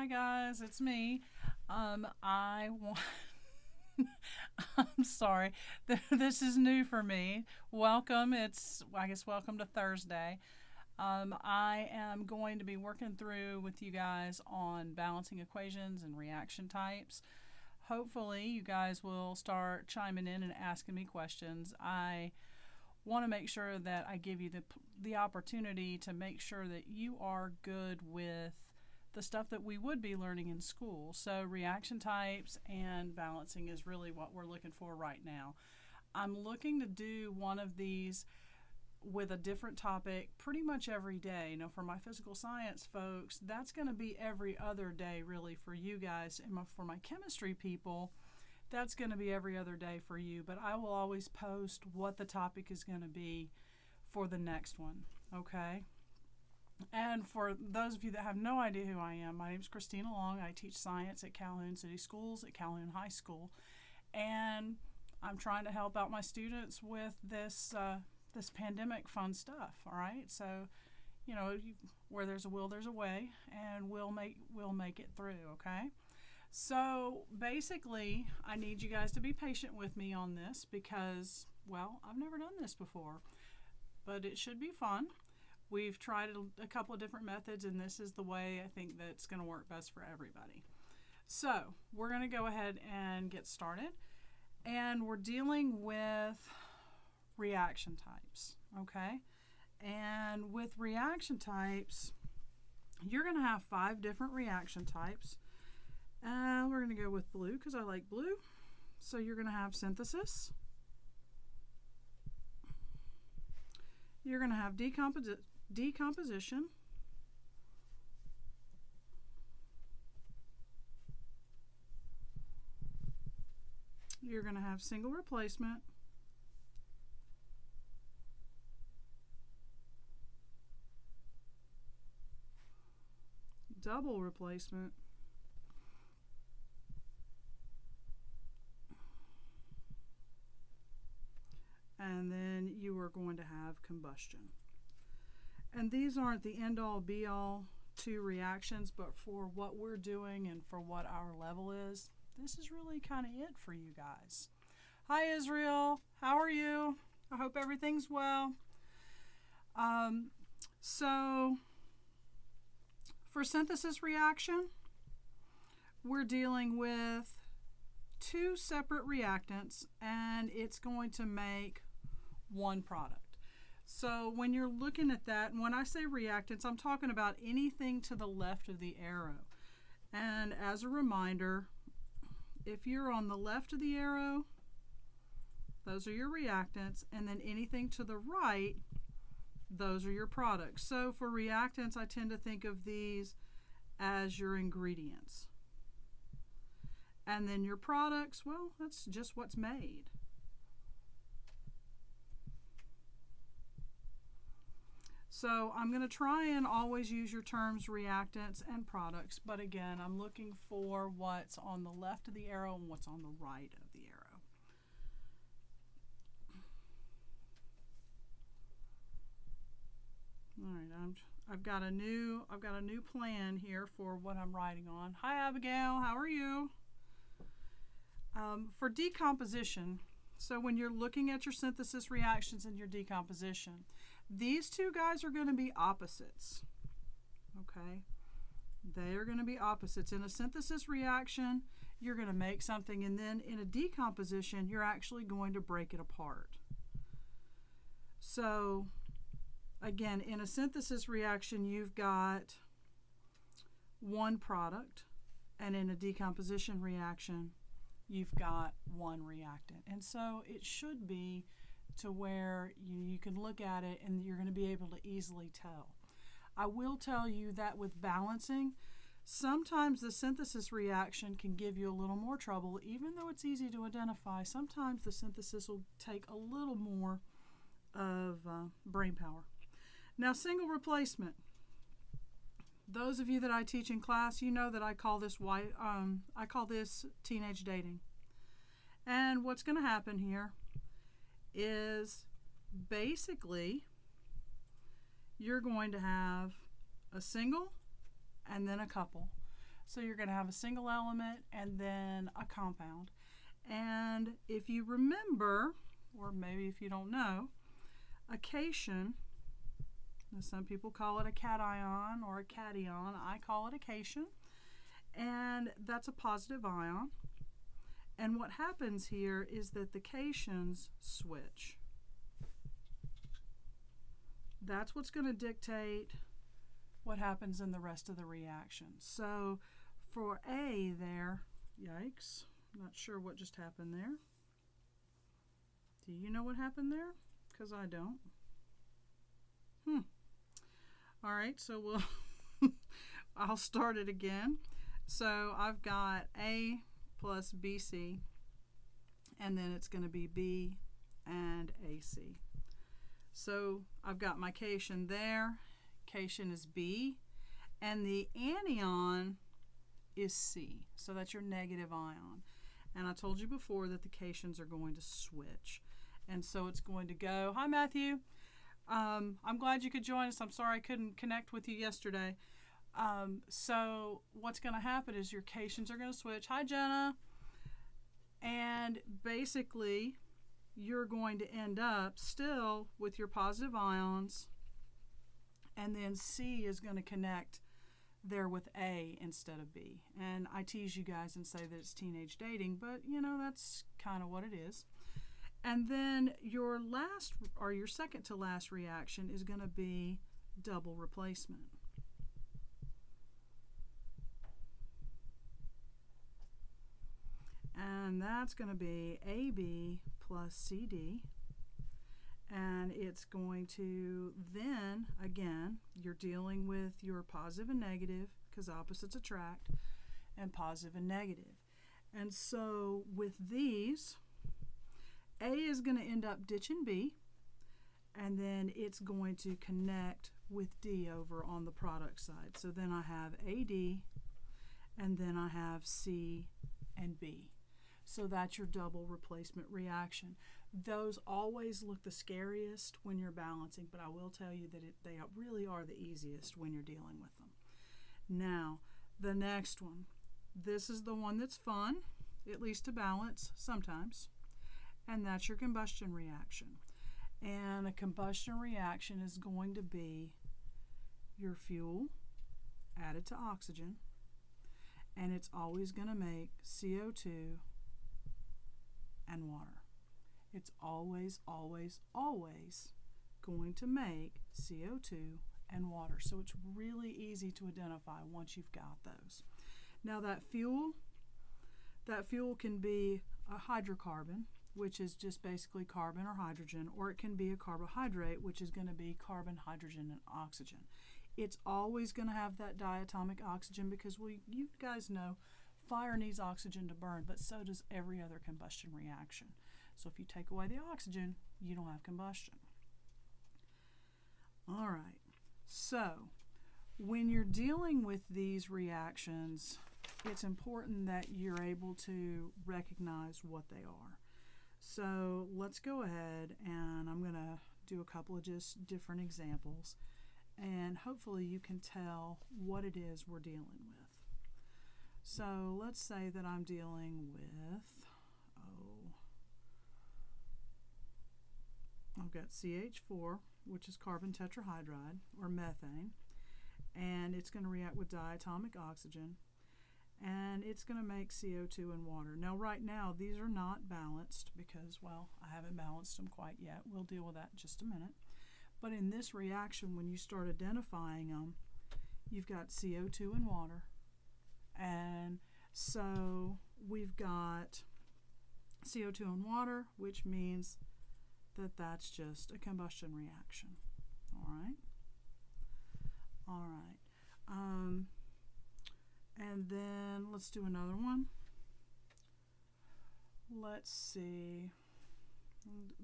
Hi guys, it's me. I want. I'm sorry. This is new for me. Welcome. Welcome to Thursday. I am going to be working through with you guys on balancing equations and reaction types. Hopefully, you guys will start chiming in and asking me questions. I want to make sure that I give you the opportunity to make sure that you are good with the stuff that we would be learning in school. So reaction types and balancing is really what we're looking for right now. I'm looking to do one of these with a different topic pretty much every day. Now, for my physical science folks, that's going to be every other day really for you guys. And for my chemistry people, that's going to be every other day for you. But I will always post what the topic is going to be for the next one, okay? And for those of you that have no idea who I am, my name is Christina Long. I teach science at Calhoun City Schools, at Calhoun High School. And I'm trying to help out my students with this pandemic fun stuff, all right? So, where there's a will, there's a way, and we'll make it through, okay? So basically, I need you guys to be patient with me on this because, well, I've never done this before, but it should be fun. We've tried a couple of different methods, and this is the way I think that's going to work best for everybody. So we're going to go ahead and get started, and we're dealing with reaction types, okay? And with reaction types, you're going to have 5 different reaction types. We're going to go with blue because I like blue. So you're going to have synthesis. You're going to have decomposition. You're going to have single replacement. Double replacement. And then you are going to have combustion. And these aren't the end-all be-all to reactions, but for what we're doing and for what our level is, this is really kind of it for you guys. Hi Israel, how are you? I hope everything's well. So for synthesis reaction, we're dealing with 2 separate reactants, and it's going to make one product. So when you're looking at that, and when I say reactants, I'm talking about anything to the left of the arrow. And as a reminder, if you're on the left of the arrow, those are your reactants, and then anything to the right, those are your products. So for reactants, I tend to think of these as your ingredients. And then your products, well, that's just what's made. So I'm going to try and always use your terms reactants and products, but again, I'm looking for what's on the left of the arrow and what's on the right of the arrow. All right, I've got a new plan here for what I'm writing on. Hi Abigail, how are you? For decomposition, so when you're looking at your synthesis reactions and your decomposition, these 2 guys are going to be opposites, okay? They are going to be opposites. In a synthesis reaction, you're going to make something, and then in a decomposition, you're actually going to break it apart. So, again, in a synthesis reaction, you've got one product, and in a decomposition reaction, you've got one reactant. And so it should be to where you can look at it and you're going to be able to easily tell. I will tell you that with balancing, sometimes the synthesis reaction can give you a little more trouble. Even though it's easy to identify, sometimes the synthesis will take a little more of brain power. Now, single replacement. Those of you that I teach in class, you know that I call this teenage dating. And what's going to happen here is basically you're going to have a single and then a couple. So you're going to have a single element and then a compound. And if you remember, or maybe if you don't know, a cation, some people call it a cation or a cation. I call it a cation. And that's a positive ion. And what happens here is that the cations switch. That's what's going to dictate what happens in the rest of the reaction. So for A there, yikes, not sure what just happened there. Do you know what happened there? Because I don't. All right, so I'll start it again. So I've got A plus BC, and then it's going to be B and AC. So I've got my cation there. Cation is B, and the anion is C. So that's your negative ion. And I told you before that the cations are going to switch. And so it's going to go, hi Matthew, I'm glad you could join us. I'm sorry I couldn't connect with you yesterday. So what's going to happen is your cations are going to switch. Hi Jenna. And basically you're going to end up still with your positive ions, and then C is going to connect there with A instead of B. And I tease you guys and say that it's teenage dating, but you know, that's kind of what it is. And then your last, or your second to last reaction is going to be double replacement. And that's going to be AB plus CD. And it's going to then, again, you're dealing with your positive and negative, because opposites attract, and positive and negative. And so with these, A is going to end up ditching B, and then it's going to connect with D over on the product side. So then I have AD, and then I have C and B. So that's your double replacement reaction. Those always look the scariest when you're balancing, but I will tell you that they really are the easiest when you're dealing with them. Now, the next one. This is the one that's fun, at least to balance sometimes, and that's your combustion reaction. And a combustion reaction is going to be your fuel added to oxygen, and it's always going to make CO2 and water. It's always, always, always going to make CO2 and water. So it's really easy to identify once you've got those. Now that fuel can be a hydrocarbon, which is just basically carbon or hydrogen, or it can be a carbohydrate, which is going to be carbon, hydrogen, and oxygen. It's always going to have that diatomic oxygen because you guys know fire needs oxygen to burn, but so does every other combustion reaction. So if you take away the oxygen, you don't have combustion. All right, so when you're dealing with these reactions, it's important that you're able to recognize what they are. So let's go ahead, and I'm going to do a couple of just different examples, and hopefully you can tell what it is we're dealing with. So let's say that I'm dealing with, I've got CH4, which is carbon tetrahydride, or methane, and it's going to react with diatomic oxygen, and it's going to make CO2 and water. Now right now these are not balanced because, well, I haven't balanced them quite yet. We'll deal with that in just a minute. But in this reaction, when you start identifying them, you've got CO2 and water, and so we've got CO2 and water, which means that that's just a combustion reaction. All right. And then let's do another one. Let's see.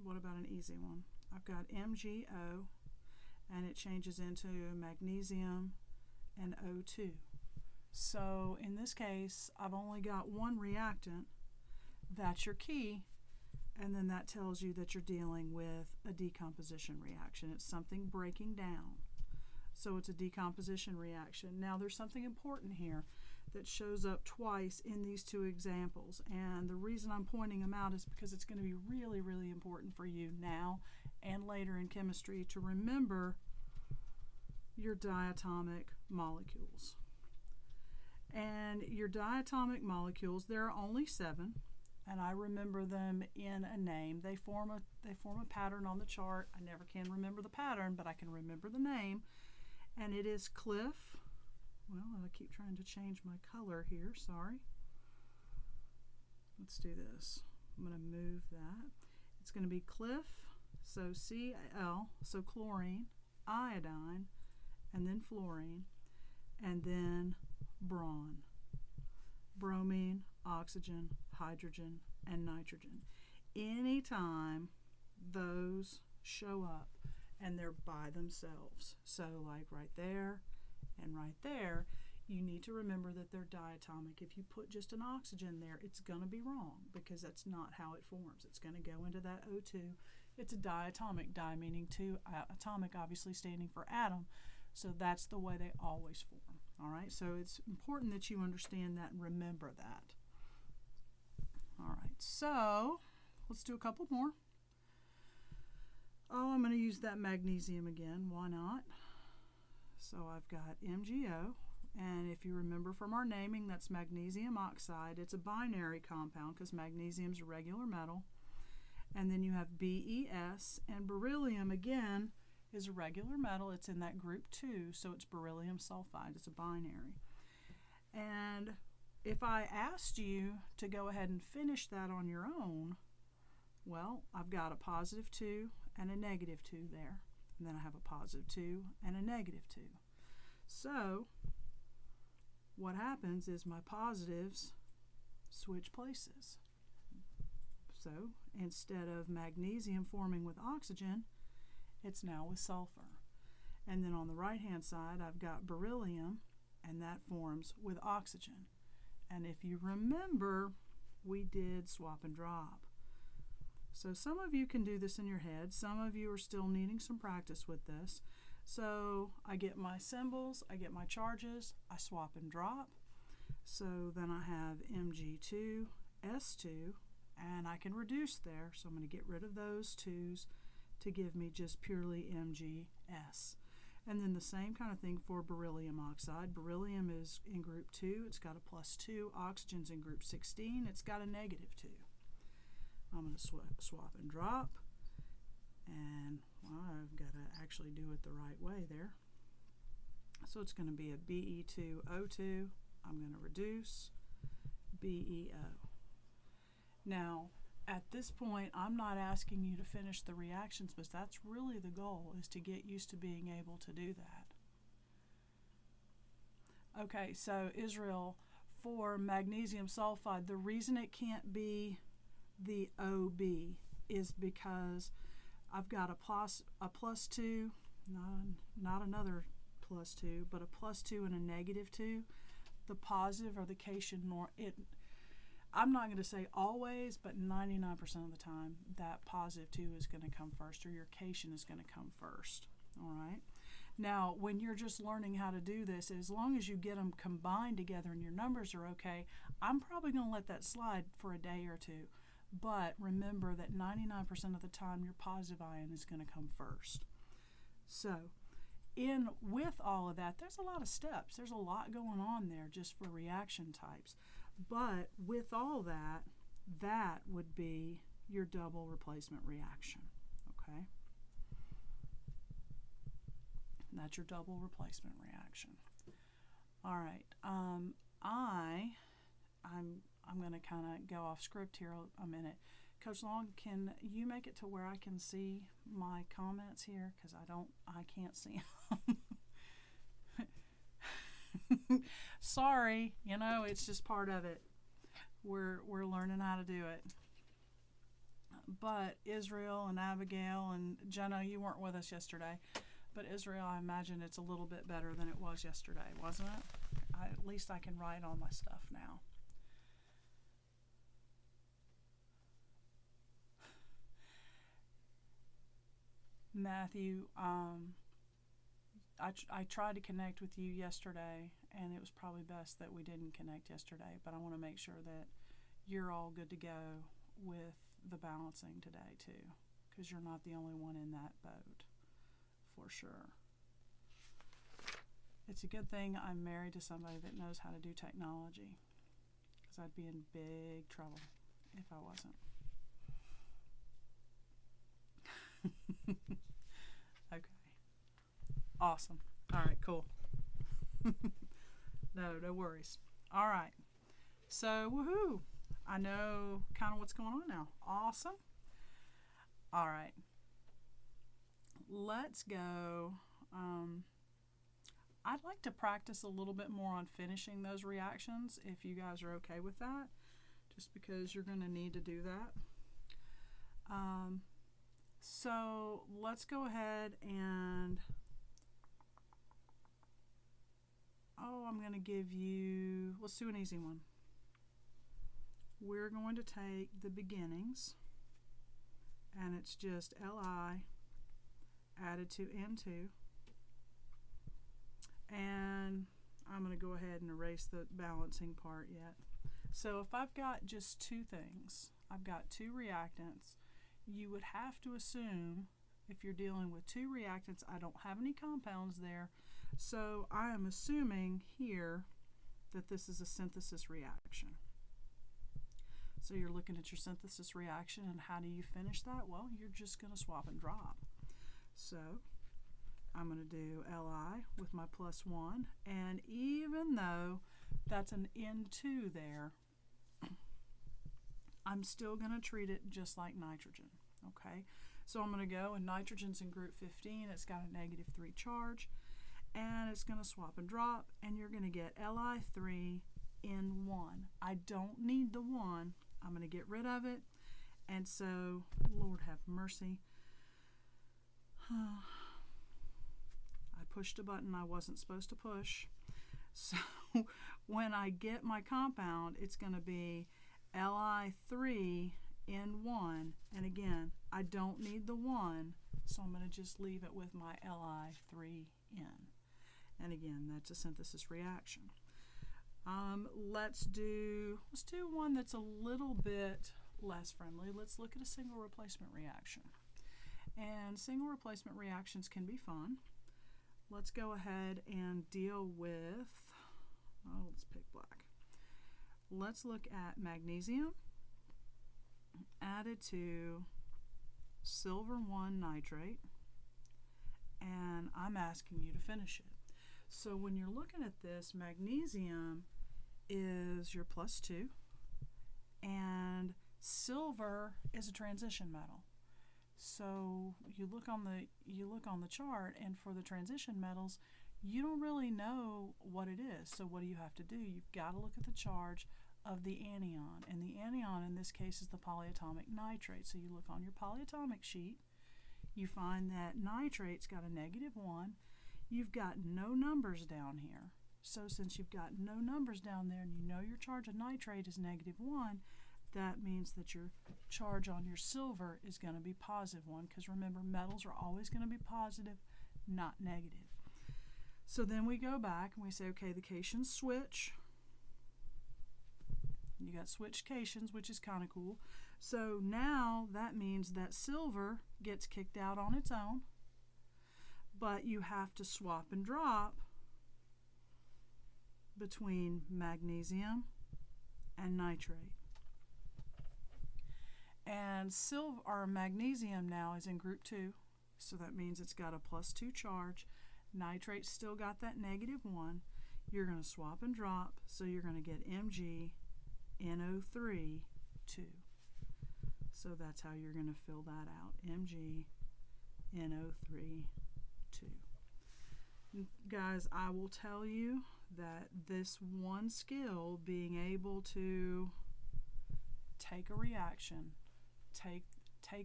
What about an easy one? I've got MgO, and it changes into magnesium and O2. So in this case, I've only got one reactant. That's your key. And then that tells you that you're dealing with a decomposition reaction. It's something breaking down. So it's a decomposition reaction. Now there's something important here. that shows up twice in these two examples. And the reason I'm pointing them out is because it's going to be really, really important for you now and later in chemistry to remember your diatomic molecules. And your diatomic molecules, there are only 7, and I remember them in a name. They form a pattern on the chart. I never can remember the pattern, but I can remember the name. And it is Cliff. Well, I keep trying to change my color here, sorry. Let's do this. I'm going to move that. It's going to be Cliff, so Cl, so chlorine, iodine, and then fluorine, and then bron, bromine, oxygen, hydrogen, and nitrogen. Anytime those show up and they're by themselves, so like right there and right there, you need to remember that they're diatomic. If you put just an oxygen there, it's going to be wrong because that's not how it forms. It's going to go into that O2. It's a diatomic, di meaning two, atomic obviously standing for atom, so that's the way they always form. All right, so it's important that you understand that and remember that. All right, so let's do a couple more. Oh, I'm going to use that magnesium again. Why not? So I've got MgO, and if you remember from our naming, that's magnesium oxide. It's a binary compound because magnesium is a regular metal. And then you have BeS, and beryllium, again, is a regular metal. It's in that group 2, so it's beryllium sulfide. It's a binary. And if I asked you to go ahead and finish that on your own, well, I've got a positive 2 and a negative 2 there. And then I have a positive 2 and a negative 2. So what happens is my positives switch places. So instead of magnesium forming with oxygen, it's now with sulfur. And then on the right hand side I've got beryllium, and that forms with oxygen. And if you remember, we did swap and drop. So some of you can do this in your head. Some of you are still needing some practice with this. So I get my symbols, I get my charges, I swap and drop. So then I have Mg2, S2, and I can reduce there. So I'm going to get rid of those 2's to give me just purely MgS. And then the same kind of thing for beryllium oxide. Beryllium is in group 2, it's got a +2. Oxygen's in group 16, it's got a -2. I'm going to swap and drop, and well, I've got to actually do it the right way there. So it's going to be a Be2O2. I'm going to reduce BeO. Now, at this point, I'm not asking you to finish the reactions, but that's really the goal, is to get used to being able to do that. Okay, so Israel, for magnesium sulfide, the reason it can't be the OB is because I've got a +2, not another +2, but a +2 and a -2. The positive or the cation, I'm not going to say always, but 99% of the time, that +2 is going to come first, or your cation is going to come first. All right. Now, when you're just learning how to do this, as long as you get them combined together and your numbers are okay, I'm probably going to let that slide for a day or two. But remember that 99% of the time, your positive ion is going to come first. So, with all of that, there's a lot of steps. There's a lot going on there just for reaction types. But with all that, that would be your double replacement reaction. Okay? That's your double replacement reaction. All right. I'm going to kind of go off script here a minute. Coach Long, can you make it to where I can see my comments here? Because I can't see them. Sorry, it's just part of it. We're learning how to do it. But Israel and Abigail and Jenna, you weren't with us yesterday. But Israel, I imagine it's a little bit better than it was yesterday, wasn't it? At least I can write on my stuff now. Matthew, I tried to connect with you yesterday, and it was probably best that we didn't connect yesterday, but I want to make sure that you're all good to go with the balancing today too, because you're not the only one in that boat, for sure. It's a good thing I'm married to somebody that knows how to do technology, because I'd be in big trouble if I wasn't. Okay. Awesome. All right, cool. No worries. All right. So, woohoo. I know kind of what's going on now. Awesome. All right. Let's go. I'd like to practice a little bit more on finishing those reactions, if you guys are okay with that, just because you're going to need to do that. So let's go ahead and, I'm going to give you, let's do an easy one. We're going to take the beginnings, and it's just Li added to N2. And I'm going to go ahead and erase the balancing part yet. So if I've got just two things, I've got two reactants, you would have to assume, if you're dealing with two reactants, I don't have any compounds there, so I am assuming here that this is a synthesis reaction. So you're looking at your synthesis reaction, and how do you finish that? Well, you're just going to swap and drop. So I'm going to do Li with my +1, and even though that's an N2 there, I'm still going to treat it just like nitrogen, okay? So I'm going to go, and nitrogen's in group 15, it's got a -3 charge, and it's going to swap and drop, and you're going to get Li3 N1. I don't need the 1, I'm going to get rid of it, and so, Lord have mercy, I pushed a button I wasn't supposed to push. So when I get my compound, it's going to be Li3 N1, and again, I don't need the 1, so I'm going to just leave it with my Li3N. And again, that's a synthesis reaction. Let's do one that's a little bit less friendly. Let's look at a single replacement reaction. And single replacement reactions can be fun. Let's go ahead and deal with, let's pick black. Let's look at magnesium added to silver 1 nitrate, and I'm asking you to finish it. So when you're looking at this, magnesium is your +2, and silver is a transition metal. So you look on the chart, and for the transition metals, you don't really know what it is. So what do you have to do? You've got to look at the charge of the anion, and the anion in this case is the polyatomic nitrate. So you look on your polyatomic sheet, you find that nitrate's got a -1. You've got no numbers down here. So since you've got no numbers down there, and you know your charge of nitrate is -1, that means that your charge on your silver is going to be +1, because remember, metals are always going to be positive, not negative. So then we go back and we say, okay, the cations switch. You got switched cations, which is kind of cool. So now that means that silver gets kicked out on its own, but you have to swap and drop between magnesium and nitrate. And silver or magnesium now is in group 2, so that means it's got a +2 charge. Nitrate's still got that -1. You're going to swap and drop, so you're going to get MgNO3 2. So that's how you're going to fill that out, MgNO3 2. Guys, I will tell you that this one skill, being able to take a reaction, take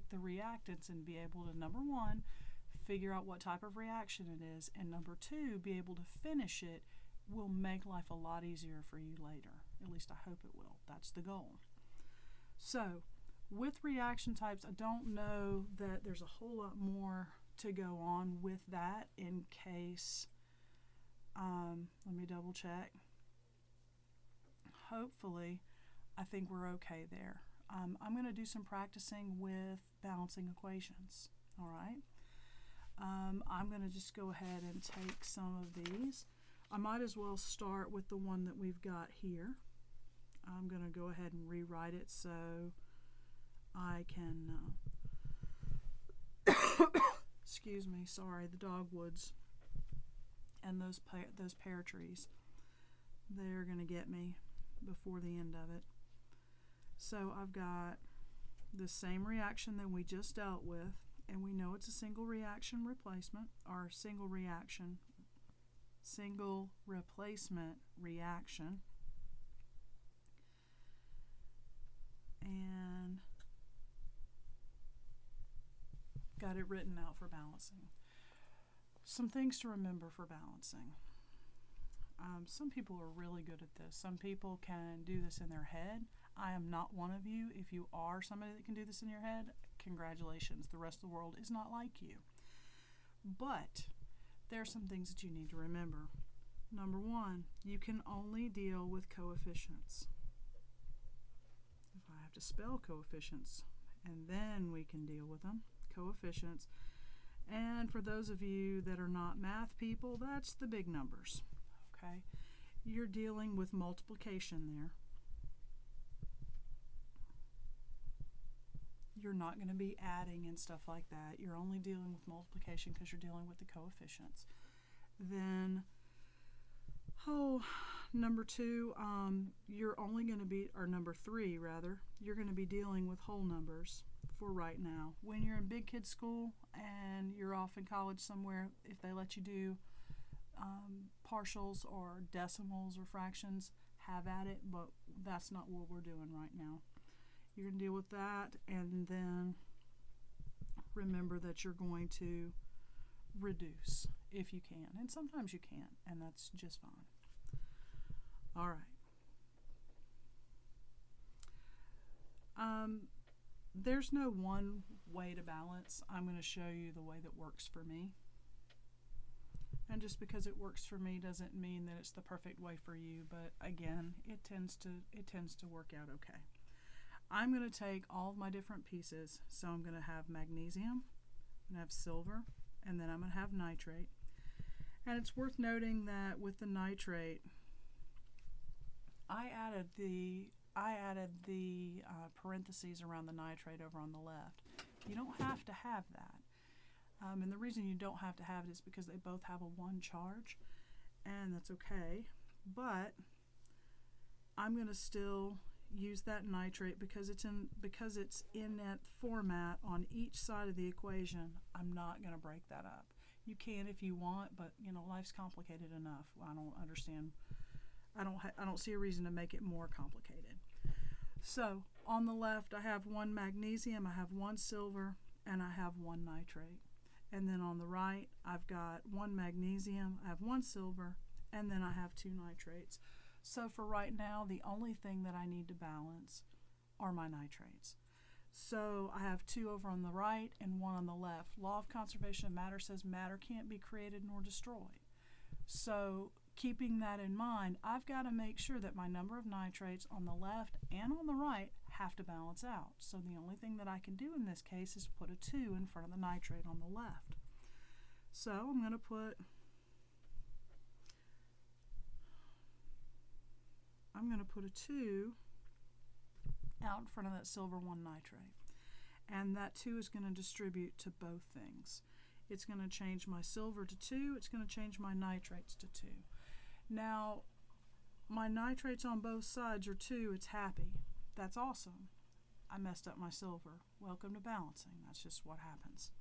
the reactants and be able to, number 1, figure out what type of reaction it is, and number 2, be able to finish it, will make life a lot easier for you later. At least I hope it will. That's the goal. So with reaction types, I don't know that there's a whole lot more to go on with that in case Let me double check. Hopefully, I think we're okay there. I'm going to do some practicing with balancing equations. All right. I'm going to just go ahead and take some of these. I might as well start with the one that we've got here. I'm going to go ahead and rewrite it so I can, excuse me, sorry, the dogwoods and those pear trees, they're going to get me before the end of it. So I've got the same reaction that we just dealt with, and we know it's a single reaction replacement, or single replacement reaction. And got it written out for balancing. Some things to remember for balancing. Some people are really good at this. Some people can do this in their head. I am not one of you. If you are somebody that can do this in your head, congratulations. The rest of the world is not like you. But there are some things that you need to remember. Number one, you can only deal with coefficients. If I have to spell coefficients, and then we can deal with them, coefficients. And for those of you that are not math people, that's the big numbers. Okay? You're dealing with multiplication there. You're not going to be adding and stuff like that. You're only dealing with multiplication because you're dealing with the coefficients. Then, number two, you're only going to be, or number three rather, you're going to be dealing with whole numbers for right now. When you're in big kid school and you're off in college somewhere, if they let you do partials or decimals or fractions, have at it, but that's not what we're doing right now. You're going to deal with that, and then remember that you're going to reduce if you can, and sometimes you can't, and that's just fine. All right. There's no one way to balance. I'm going to show you the way that works for me. And just because it works for me doesn't mean that it's the perfect way for you, but again, it tends to work out okay. I'm going to take all of my different pieces. So I'm going to have magnesium, I'm going to have silver, and then I'm going to have nitrate. And it's worth noting that with the nitrate, I added the parentheses around the nitrate over on the left. You don't have to have that. And the reason you don't have to have it is because they both have a 1 charge, and that's okay. But I'm going to still use that nitrate because it's in that format on each side of the equation. I'm not going to break that up. You can if you want, but you know, life's complicated enough. I don't understand. I don't see a reason to make it more complicated. So on the left, I have 1 magnesium, I have 1 silver, and I have 1 nitrate. And then on the right, I've got 1 magnesium, I have 1 silver, and then I have 2 nitrates. So for right now, the only thing that I need to balance are my nitrates. So I have 2 over on the right and 1 on the left. Law of conservation of matter says matter can't be created nor destroyed. So keeping that in mind, I've got to make sure that my number of nitrates on the left and on the right have to balance out. So the only thing that I can do in this case is put a 2 in front of the nitrate on the left. So I'm going to put a 2 out in front of that silver 1 nitrate. And that 2 is going to distribute to both things. It's going to change my silver to 2. It's going to change my nitrates to 2. Now, my nitrates on both sides are 2. It's happy. That's awesome. I messed up my silver. Welcome to balancing. That's just what happens.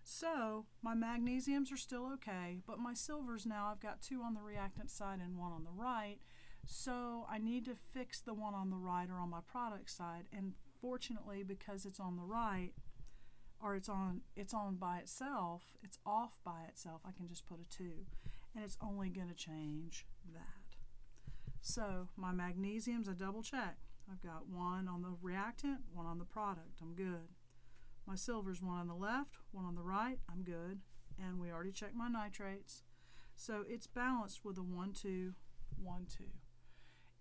So, my magnesiums are still okay, but my silvers now, I've got 2 on the reactant side and 1 on the right. So I need to fix the one on the right or on my product side, and fortunately, because it's on the right, or it's on by itself, it's off by itself, I can just put a 2, and it's only going to change that. So my magnesiums, I double check. I've got 1 on the reactant, 1 on the product, I'm good. My silver's 1 on the left, 1 on the right, I'm good. And we already checked my nitrates. So it's balanced with a 1, 2, 1, 2.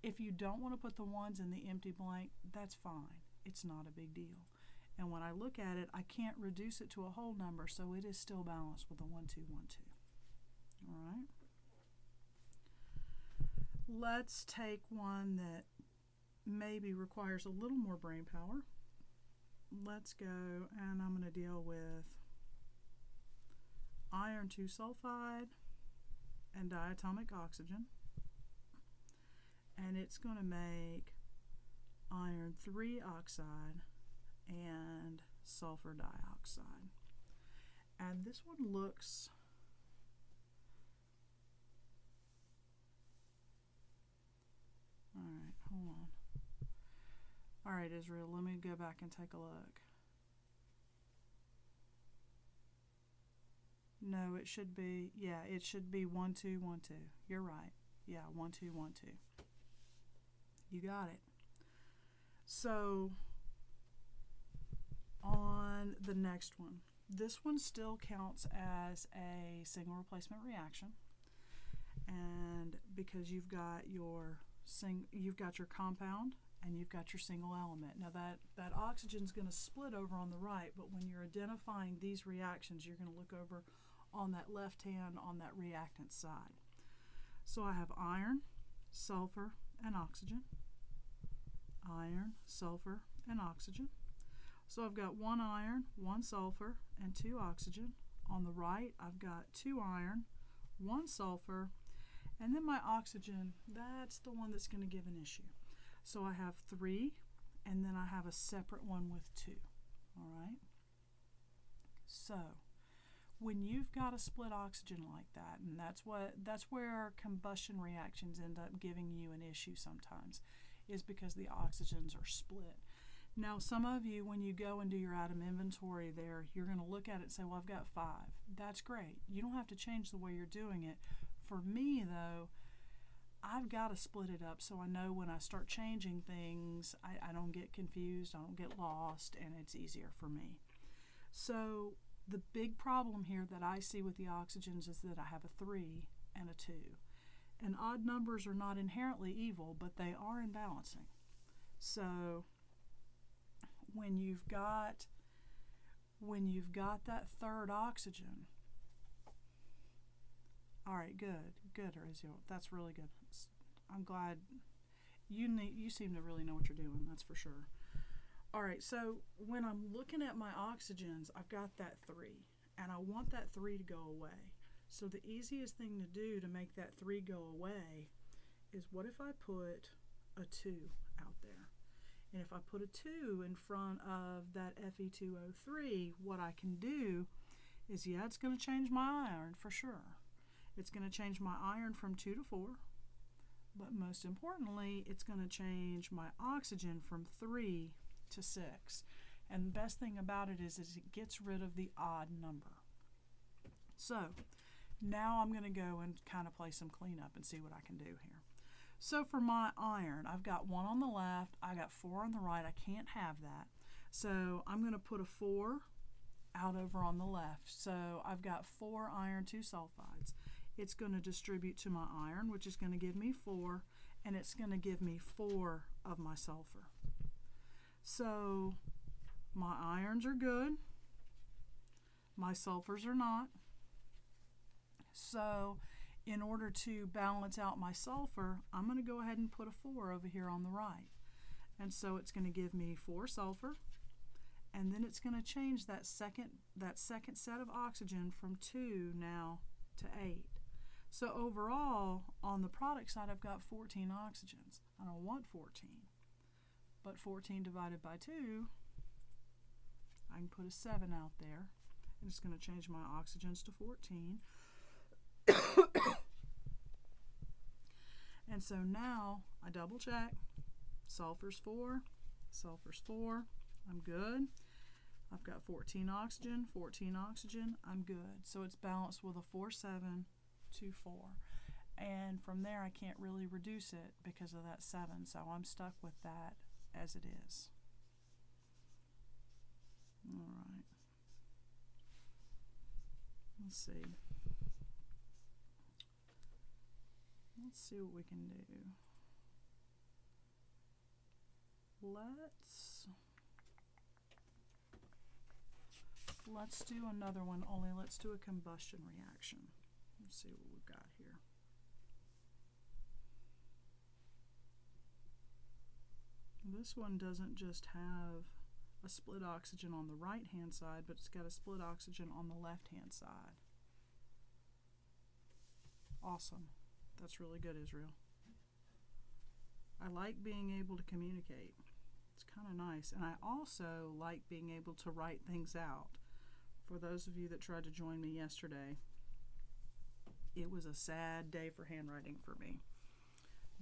If you don't want to put the ones in the empty blank, that's fine. It's not a big deal. And when I look at it, I can't reduce it to a whole number, so it is still balanced with a 1, 2, 1, 2. All right. Let's take one that maybe requires a little more brain power. Let's go, and I'm going to deal with iron 2 sulfide and diatomic oxygen. And it's going to make iron 3 oxide and sulfur dioxide. And this one looks alright, hold on. Alright, Israel, let me go back and take a look. No, it should be, yeah, it should be 1, 2, 1, 2. You're right. Yeah, 1, 2, 1, 2. You got it. So on the next one, this one still counts as a single replacement reaction, and because you've got your compound and you've got your single element. Now that oxygen is going to split over on the right, but when you're identifying these reactions, you're going to look over on that left hand on that reactant side. So I have iron, sulfur, and oxygen. Iron, sulfur, and oxygen. So I've got 1 iron, 1 sulfur, and 2 oxygen. On the right, I've got 2 iron, 1 sulfur, and then my oxygen, that's the one that's going to give an issue. So I have 3, and then I have a separate one with 2. All right? So when you've got a split oxygen like that, and that's where combustion reactions end up giving you an issue sometimes, is because the oxygens are split. Now, some of you, when you go and do your atom inventory there, you're going to look at it and say, well, I've got 5. That's great. You don't have to change the way you're doing it. For me, though, I've got to split it up so I know when I start changing things, I don't get confused, I don't get lost, and it's easier for me. So the big problem here that I see with the oxygens is that I have a 3 and a 2. And odd numbers are not inherently evil, but they are imbalancing. So when you've got that third oxygen, all right, good, Horatio. That's really good. I'm glad you seem to really know what you're doing. That's for sure. All right, so when I'm looking at my oxygens, I've got that 3, and I want that 3 to go away. So the easiest thing to do to make that 3 go away is, what if I put a 2 out there? And if I put a 2 in front of that Fe2O3, what I can do is, yeah, it's going to change my iron for sure. It's going to change my iron from 2 to 4. But most importantly, it's going to change my oxygen from 3 to 6. And the best thing about it is it gets rid of the odd number. So now I'm going to go and kind of play some cleanup and see what I can do here. So for my iron, I've got 1 on the left, I got 4 on the right. I can't have that. So I'm going to put a 4 out over on the left. So I've got 4 iron 2 sulfides. It's going to distribute to my iron, which is going to give me 4, and it's going to give me 4 of my sulfur. So my irons are good, my sulfurs are not. So in order to balance out my sulfur, I'm going to go ahead and put a 4 over here on the right. And so it's going to give me 4 sulfur, and then it's going to change that second set of oxygen from 2 now to 8. So overall, on the product side, I've got 14 oxygens. I don't want 14, but 14 divided by 2, I can put a 7 out there, and it's going to change my oxygens to 14. And so now I double check. Sulfur's 4, I'm good. I've got 14 oxygen, I'm good. So it's balanced with a 4, 7, 2, 4. And from there I can't really reduce it because of that 7, so I'm stuck with that as it is. All right. Let's see. Let's see what we can do. Let's do another one, only let's do a combustion reaction. Let's see what we've got here. This one doesn't just have a split oxygen on the right hand side, but it's got a split oxygen on the left hand side. Awesome. That's really good, Israel. I like being able to communicate. It's kind of nice. And I also like being able to write things out. For those of you that tried to join me yesterday, it was a sad day for handwriting for me.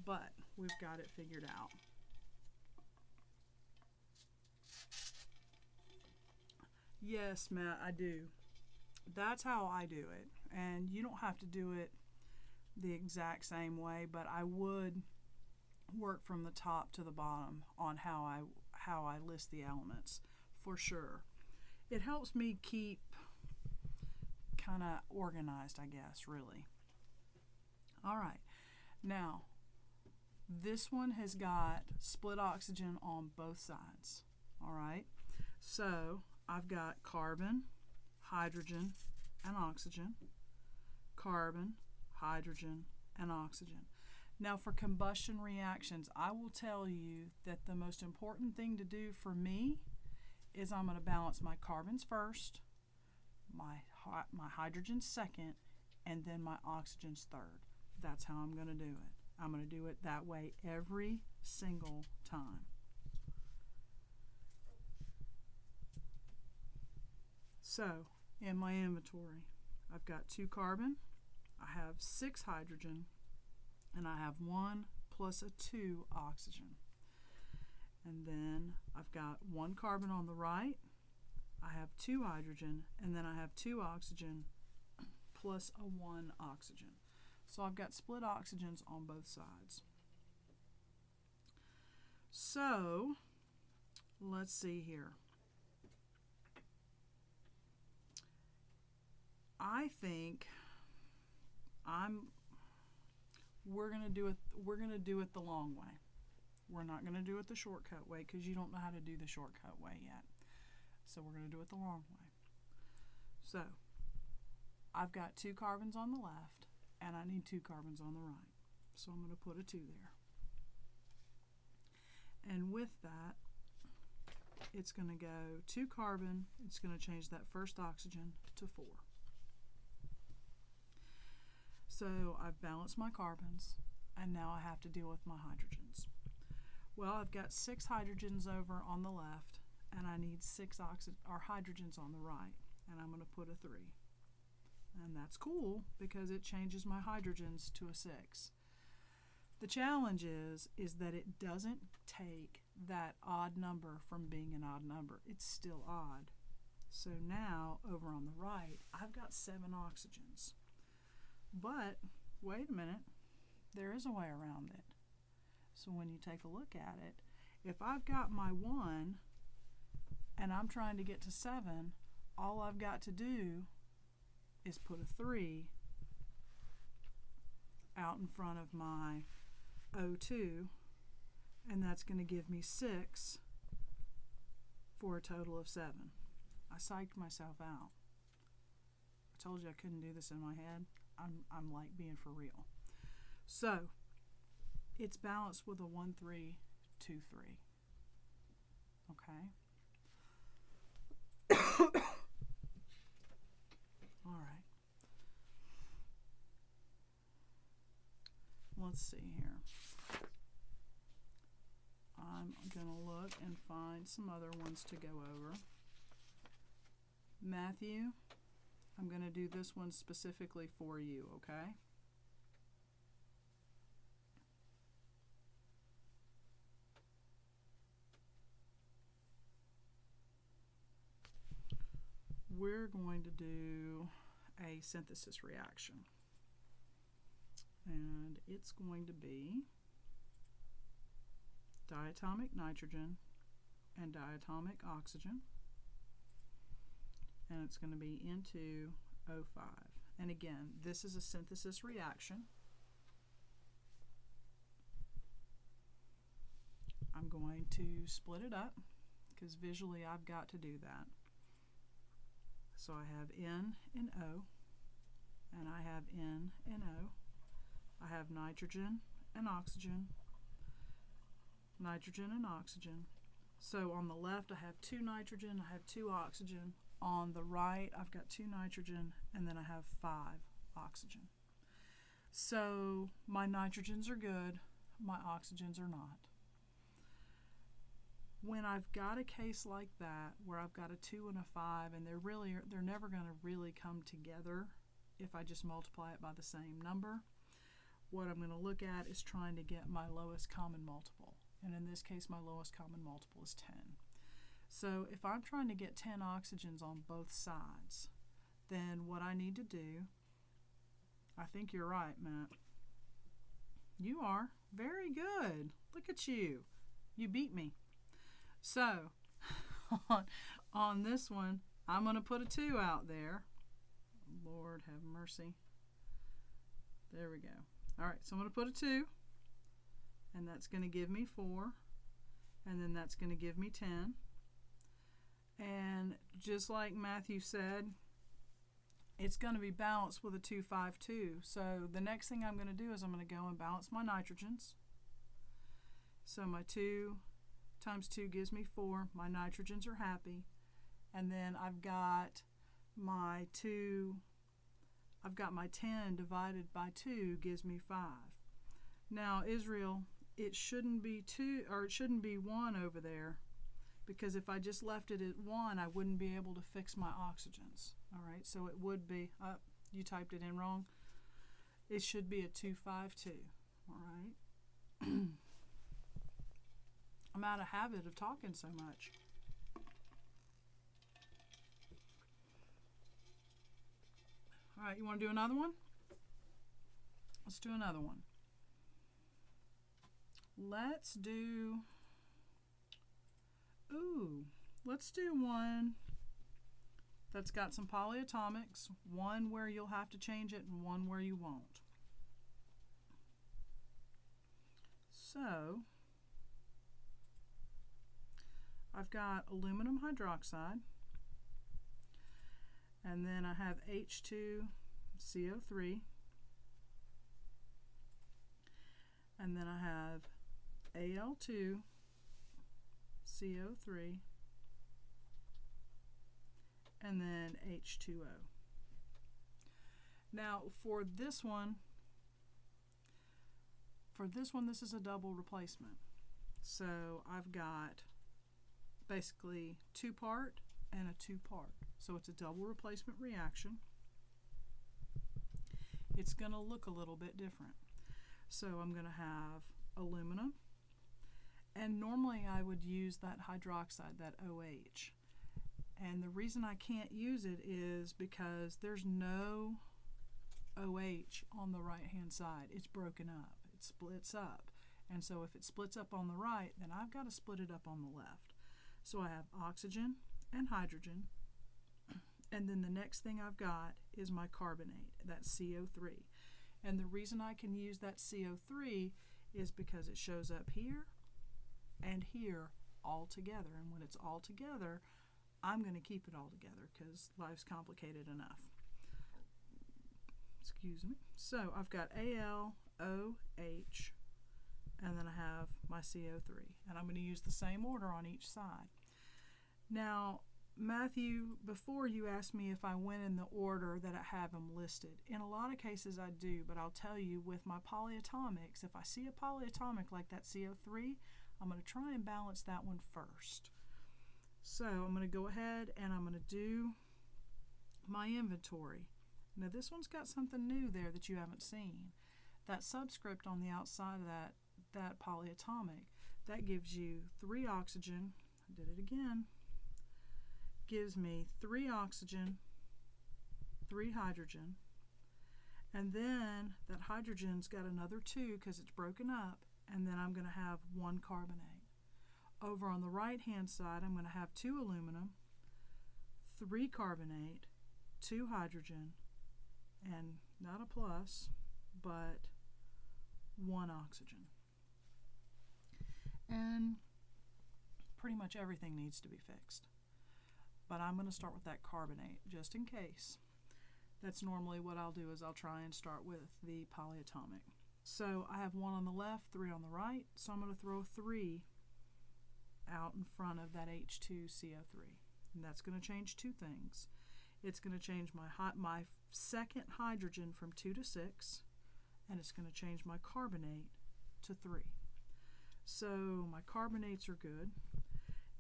But we've got it figured out. Yes, Matt, I do. That's how I do it. And you don't have to do it the exact same way, but I would work from the top to the bottom on how I list the elements, for sure. It helps me keep kind of organized, I guess, really. All right. Now, this one has got split oxygen on both sides. All right. So, I've got carbon, hydrogen, and oxygen. Carbon, hydrogen, and oxygen. Now for combustion reactions, I will tell you that the most important thing to do for me is I'm going to balance my carbons first, my hydrogens second, and then my oxygens third. That's how I'm going to do it. I'm going to do it that way every single time. So, in my inventory, I've got 2 carbon, I have 6 hydrogen, and I have 1 plus a 2 oxygen. And then I've got 1 carbon on the right, I have 2 hydrogen, and then I have 2 oxygen plus a 1 oxygen. So I've got split oxygens on both sides. So, let's see here. I think we're gonna do it the long way. We're not gonna do it the shortcut way because you don't know how to do the shortcut way yet. So we're gonna do it the long way. So I've got 2 carbons on the left and I need 2 carbons on the right. So I'm gonna put a 2 there. And with that, it's gonna go 2 carbon, it's gonna change that first oxygen to 4. So I've balanced my carbons, and now I have to deal with my hydrogens. Well, I've got 6 hydrogens over on the left, and I need 6 hydrogens on the right, and I'm going to put a 3. And that's cool because it changes my hydrogens to a 6. The challenge is that it doesn't take that odd number from being an odd number. It's still odd. So now, over on the right, I've got 7 oxygens. But, wait a minute, there is a way around it. So when you take a look at it, if I've got my 1 and I'm trying to get to 7, all I've got to do is put a 3 out in front of my O2, and that's going to give me 6 for a total of 7. I psyched myself out. I told you I couldn't do this in my head. I'm like being for real. So, it's balanced with a 1, 3, 2, 3. Okay? All right. Let's see here. I'm going to look and find some other ones to go over. Matthew, I'm going to do this one specifically for you, okay? We're going to do a synthesis reaction. And it's going to be diatomic nitrogen and diatomic oxygen. And it's going to be N2O5. And again, this is a synthesis reaction. I'm going to split it up because visually I've got to do that. So I have N and O, and I have N and O. I have nitrogen and oxygen, nitrogen and oxygen. So on the left I have 2 nitrogen, I have 2 oxygen. On the right I've got 2 nitrogen, and then I have 5 oxygen. So my nitrogens are good, my oxygens are not. When I've got a case like that where I've got a 2 and a 5 and they're never going to really come together if I just multiply it by the same number, what I'm going to look at is trying to get my lowest common multiple. And in this case, my lowest common multiple is 10. So if I'm trying to get 10 oxygens on both sides, then what I need to do, I think you're right, Matt. You are. Very good. Look at you. You beat me. So on this one, I'm going to put a 2 out there. Lord have mercy. There we go. All right, so I'm going to put a 2, and that's going to give me 4, and then that's going to give me 10. And just like Matthew said, it's going to be balanced with a 2, 5, 2. So the next thing I'm going to do is I'm going to go and balance my nitrogens. So my 2 times 2 gives me 4. My nitrogens are happy. And then I've got my 10 divided by 2 gives me 5. Now, Israel, it shouldn't be 2, or it shouldn't be 1 over there, because if I just left it at 1, I wouldn't be able to fix my oxygens. All right, so it would be, you typed it in wrong. It should be a 2, 5, 2. All right. I'm out of habit of talking so much. All right, you want to do another one? Let's do another one. Let's do one that's got some polyatomics, one where you'll have to change it and one where you won't. So I've got aluminum hydroxide, and then I have H2CO3, and then I have Al2CO3, and then H2O. Now for this one, this is a double replacement. So I've got basically 2-part and a 2-part. So it's a double replacement reaction. It's going to look a little bit different. So I'm going to have aluminum, and normally I would use that hydroxide, that OH. And the reason I can't use it is because there's no OH on the right hand side. It's broken up. It splits up. And so if it splits up on the right, then I've got to split it up on the left. So I have oxygen and hydrogen, and then the next thing I've got is my carbonate, that's CO3. And the reason I can use that CO3 is because it shows up here and here all together. And when it's all together, I'm going to keep it all together because life's complicated enough. Excuse me. So I've got Al, OH, and then I have my CO3. And I'm going to use the same order on each side. Now, Matthew, before you asked me if I went in the order that I have them listed. In a lot of cases I do, but I'll tell you with my polyatomics, if I see a polyatomic like that CO3, I'm going to try and balance that one first. So I'm going to go ahead and I'm going to do my inventory. Now this one's got something new there that you haven't seen. That subscript on the outside of that polyatomic, that gives you 3 oxygen. I did it again. Gives me 3 oxygen, 3 hydrogen, and then that hydrogen's got another 2 because it's broken up, and then I'm going to have 1 carbonate. Over on the right hand side, I'm going to have 2 aluminum, 3 carbonate, 2 hydrogen, and not a plus, but 1 oxygen. And pretty much everything needs to be fixed. But I'm going to start with that carbonate, just in case. That's normally what I'll do, is I'll try and start with the polyatomic. So I have 1 on the left, 3 on the right, so I'm going to throw 3 out in front of that H2CO3. And that's going to change 2 things. It's going to change my second hydrogen from 2 to 6, and it's going to change my carbonate to 3. So my carbonates are good.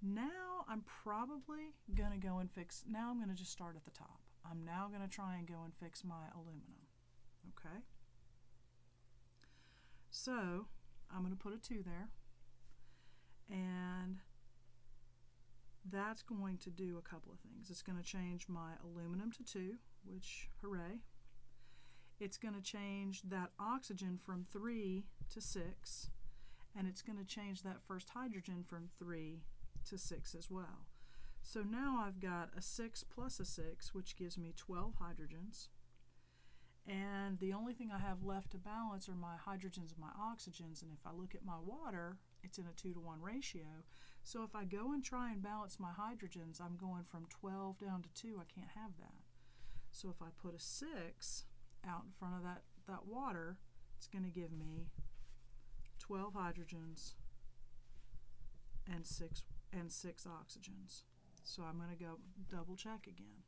Now I'm probably going to go and fix, now I'm going to just start at the top. I'm now going to try and go and fix my aluminum. Okay? So I'm going to put a 2 there, and that's going to do a couple of things. It's going to change my aluminum to 2, which, hooray. It's going to change that oxygen from 3 to 6, and it's going to change that first hydrogen from 3 to 6 as well. So now I've got a 6 plus a 6, which gives me 12 hydrogens. And the only thing I have left to balance are my hydrogens and my oxygens. And if I look at my water, it's in a 2-to-1 ratio. So if I go and try and balance my hydrogens, I'm going from 12 down to 2. I can't have that. So if I put a 6 out in front of that water, it's going to give me 12 hydrogens and 6 oxygens. So I'm going to go double check again.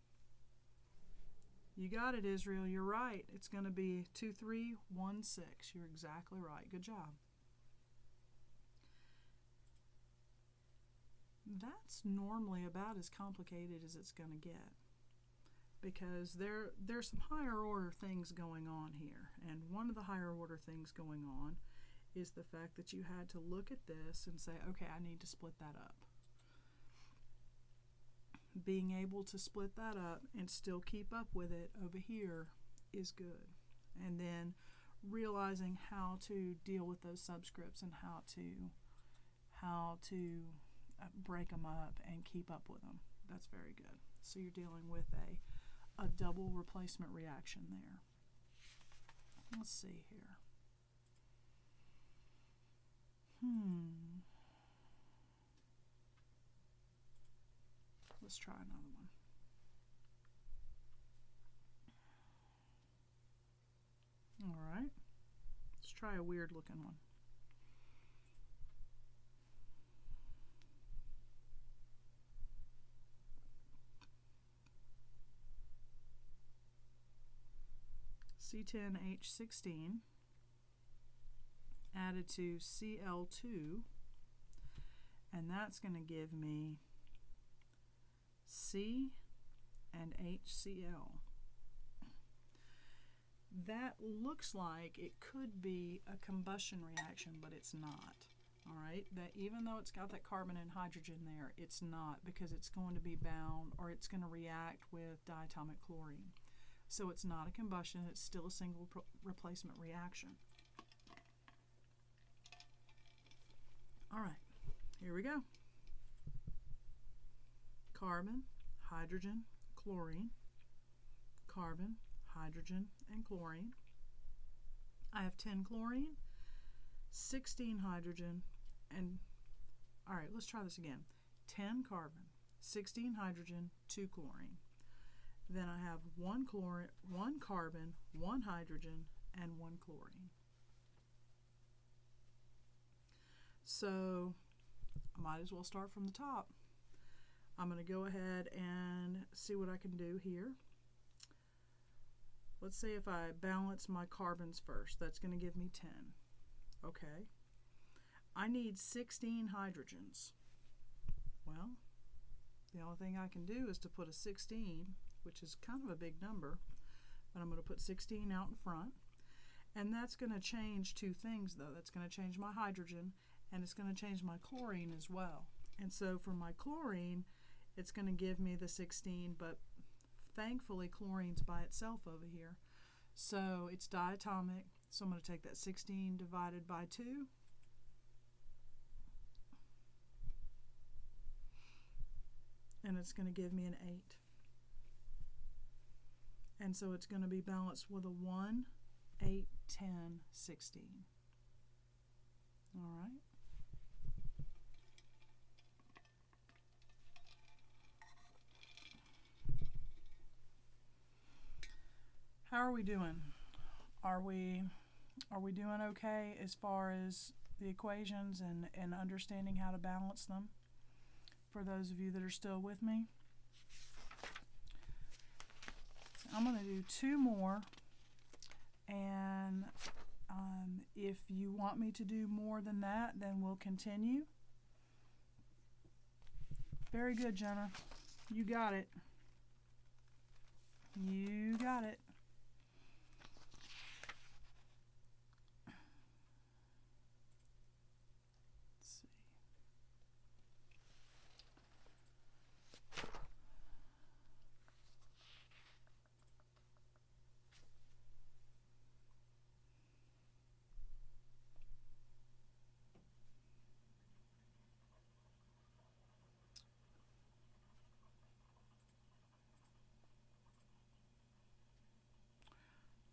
You got it, Israel. You're right. It's going to be 2, 3, 1, 6. You're exactly right. Good job. That's normally about as complicated as it's going to get, because there's some higher order things going on here. And one of the higher order things going on is the fact that you had to look at this and say, okay, I need to split that up. Being able to split that up and still keep up with it over here is good. And then realizing how to deal with those subscripts and how to break them up and keep up with them. That's very good. So you're dealing with a double replacement reaction there. Let's see here. Let's try another one. All right. Let's try a weird looking one. C10H16 added to Cl2, and that's going to give me C and HCl. That looks like it could be a combustion reaction, but it's not. All right, that even though it's got that carbon and hydrogen there, it's not, because it's going to be bound, or it's going to react with diatomic chlorine. So it's not a combustion, it's still a single replacement reaction. All right, here we go. Carbon, hydrogen, chlorine, carbon, hydrogen, and chlorine. I have 10 chlorine, 16 hydrogen, and, all right, let's try this again. 10 carbon, 16 hydrogen, 2 chlorine. Then I have 1 carbon, 1 hydrogen, and 1 chlorine. So I might as well start from the top. I'm going to go ahead and see what I can do here. Let's say if I balance my carbons first, that's going to give me 10. Okay. I need 16 hydrogens. Well, the only thing I can do is to put a 16, which is kind of a big number, but I'm going to put 16 out in front. And that's going to change 2 things, though. That's going to change my hydrogen, and it's going to change my chlorine as well. And so for my chlorine, it's going to give me the 16, but thankfully chlorine's by itself over here. So it's diatomic, so I'm going to take that 16 divided by 2. And it's going to give me an 8. And so it's going to be balanced with a 1, 8, 10, 16. All right. How are we doing? Are we doing okay as far as the equations and understanding how to balance them? For those of you that are still with me. So I'm going to do 2 more, and if you want me to do more than that, then we'll continue. Very good, Jenna. You got it. You got it. Let's see.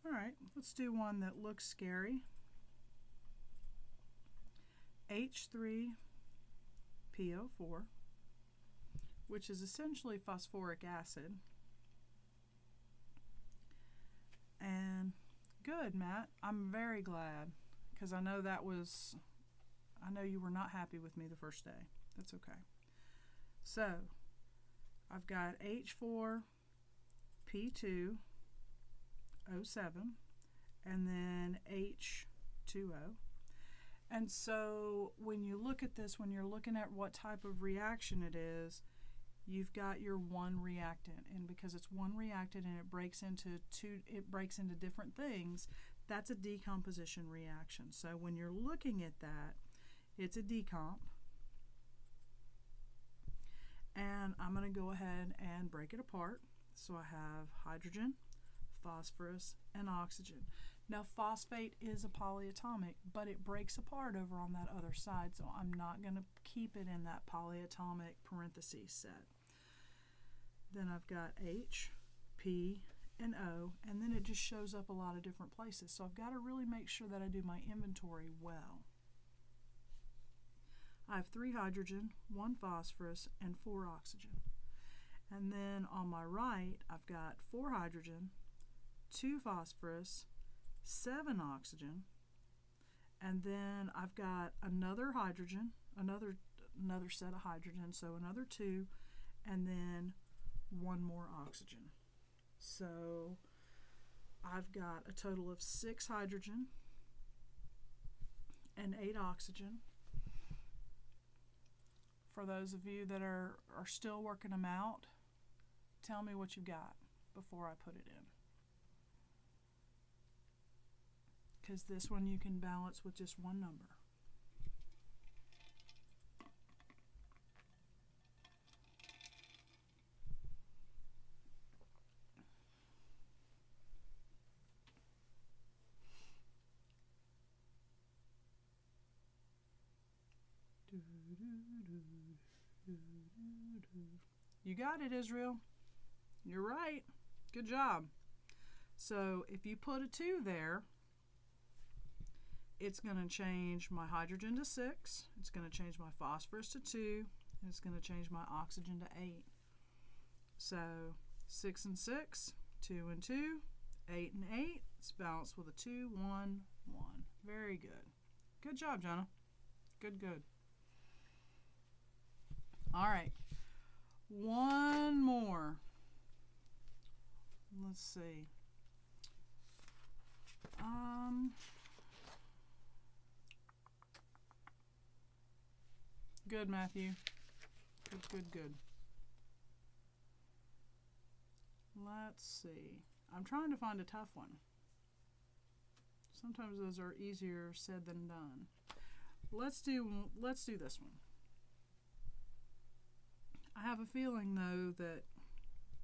All right, let's do one that looks scary. H3PO4, which is essentially phosphoric acid. And good, Matt. I'm very glad, because I know you were not happy with me the first day. That's okay. So I've got H4P2O7 and then H2O. And so when you look at this, when you're looking at what type of reaction it is, you've got your one reactant, and because it's one reactant and it breaks into different things, that's a decomposition reaction. So when you're looking at that, it's a decomp. And I'm going to go ahead and break it apart. So I have hydrogen, phosphorus, and oxygen. Now phosphate is a polyatomic, but it breaks apart over on that other side, so I'm not going to keep it in that polyatomic parentheses set. Then I've got H, P, and O, and then it just shows up a lot of different places. So I've got to really make sure that I do my inventory well. I have 3 hydrogen, 1 phosphorus, and 4 oxygen. And then on my right, I've got 4 hydrogen, 2 phosphorus, 7 oxygen, and then I've got another hydrogen, another set of hydrogen, so another 2, and then 1 more oxygen. So I've got a total of 6 hydrogen and 8 oxygen. For those of you that are still working them out, tell me what you got before I put it in. Because this one you can balance with just one number. You got it, Israel. You're right. Good job. So if you put a 2 there, it's going to change my hydrogen to 6, it's going to change my phosphorus to 2, and it's going to change my oxygen to 8. So 6 and 6, 2 and 2, 8 and 8, it's balanced with a 2, 1, 1. Very good. Good job, Jenna. Good, good. All right. One more. Let's see. Good, Matthew. Good, good, good. Let's see. I'm trying to find a tough one. Sometimes those are easier said than done. Let's do this one. I have a feeling, though, that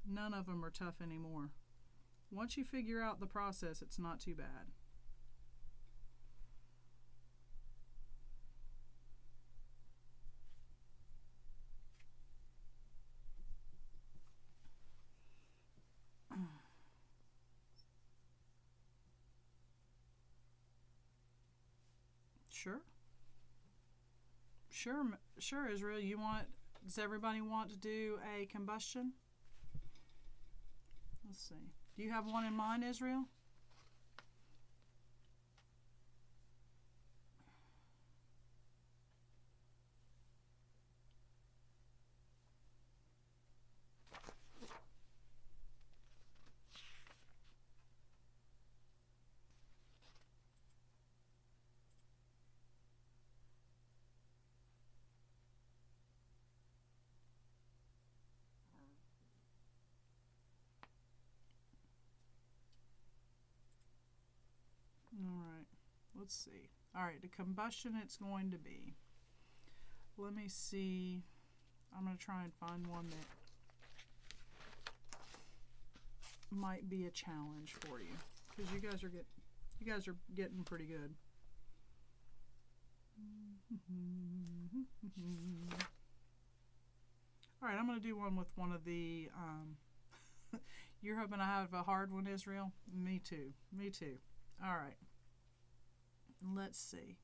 none of them are tough anymore. Once you figure out the process, it's not too bad. Sure. Sure, Israel. Does everybody want to do a combustion? Let's see. Do you have one in mind, Israel? All right, let's see. All right, the combustion it's going to be. Let me see. I'm going to try and find one that might be a challenge for you, because you guys are getting pretty good. All right, I'm going to do one with one of the. You're hoping I have a hard one, Israel? Me too. Me too. All right. Let's see.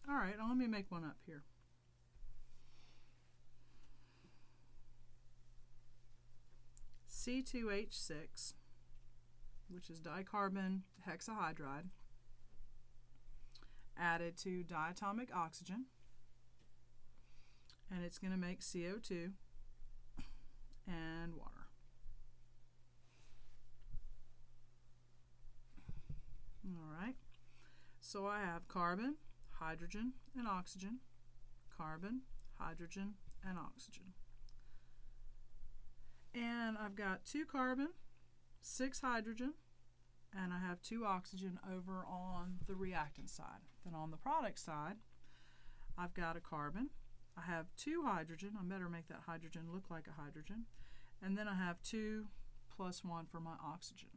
All right, let me make one up here. C2H6, which is dicarbon hexahydride, added to diatomic oxygen, and it's going to make CO2 and water. All right, so I have carbon, hydrogen, and oxygen, carbon, hydrogen, and oxygen. And I've got 2 carbon, 6 hydrogen, and I have 2 oxygen over on the reactant side. Then on the product side, I've got a carbon, I have 2 hydrogen, I better make that hydrogen look like a hydrogen, and then I have 2 plus 1 for my oxygen.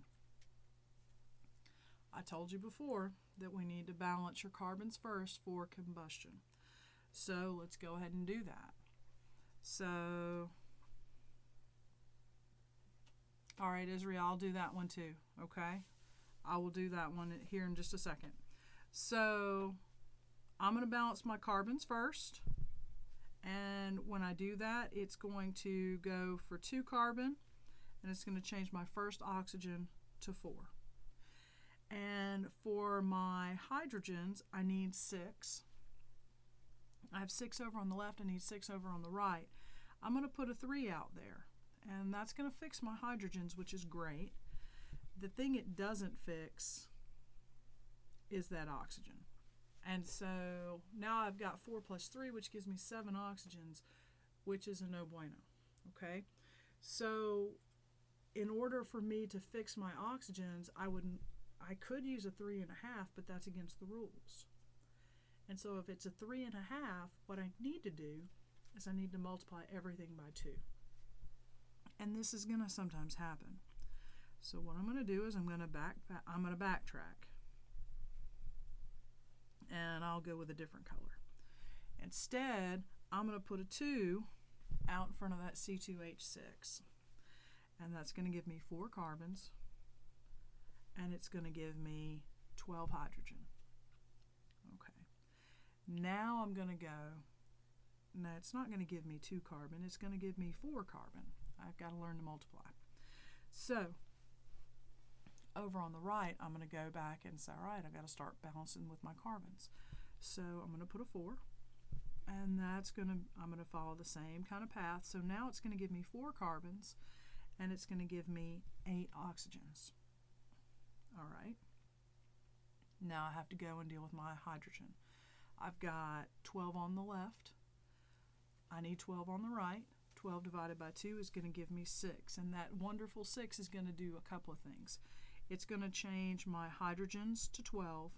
I told you before that we need to balance your carbons first for combustion. So let's go ahead and do that. So, all right, Israel, I'll do that one too, okay? I will do that one here in just a second. So I'm going to balance my carbons first. And when I do that, it's going to go for 2 carbon, and it's going to change my first oxygen to 4. And for my hydrogens, I need 6. I have 6 over on the left, I need 6 over on the right. I'm going to put a 3 out there, and that's going to fix my hydrogens, which is great. The thing it doesn't fix is that oxygen. And so now I've got 4 plus 3, which gives me 7 oxygens, which is a no bueno, okay? So in order for me to fix my oxygens, I could use a 3.5, but that's against the rules. And so if it's a 3.5, what I need to do is I need to multiply everything by 2. And this is going to sometimes happen. So what I'm going to do is I'm going to backtrack. And I'll go with a different color. Instead, I'm going to put a 2 out in front of that C2H6. And that's going to give me 4 carbons. And it's going to give me 12 hydrogen. Okay. Now I'm going to go, no, it's not going to give me 2 carbon. It's going to give me 4 carbon. I've got to learn to multiply. So over on the right, I'm going to go back and say, all right, I've got to start balancing with my carbons. So I'm going to put a 4, and I'm going to follow the same kind of path. So now it's going to give me 4 carbons, and it's going to give me 8 oxygens. All right. Now I have to go and deal with my hydrogen. I've got 12 on the left. I need 12 on the right. 12 divided by 2 is going to give me 6, and that wonderful 6 is going to do a couple of things. It's going to change my hydrogens to 12,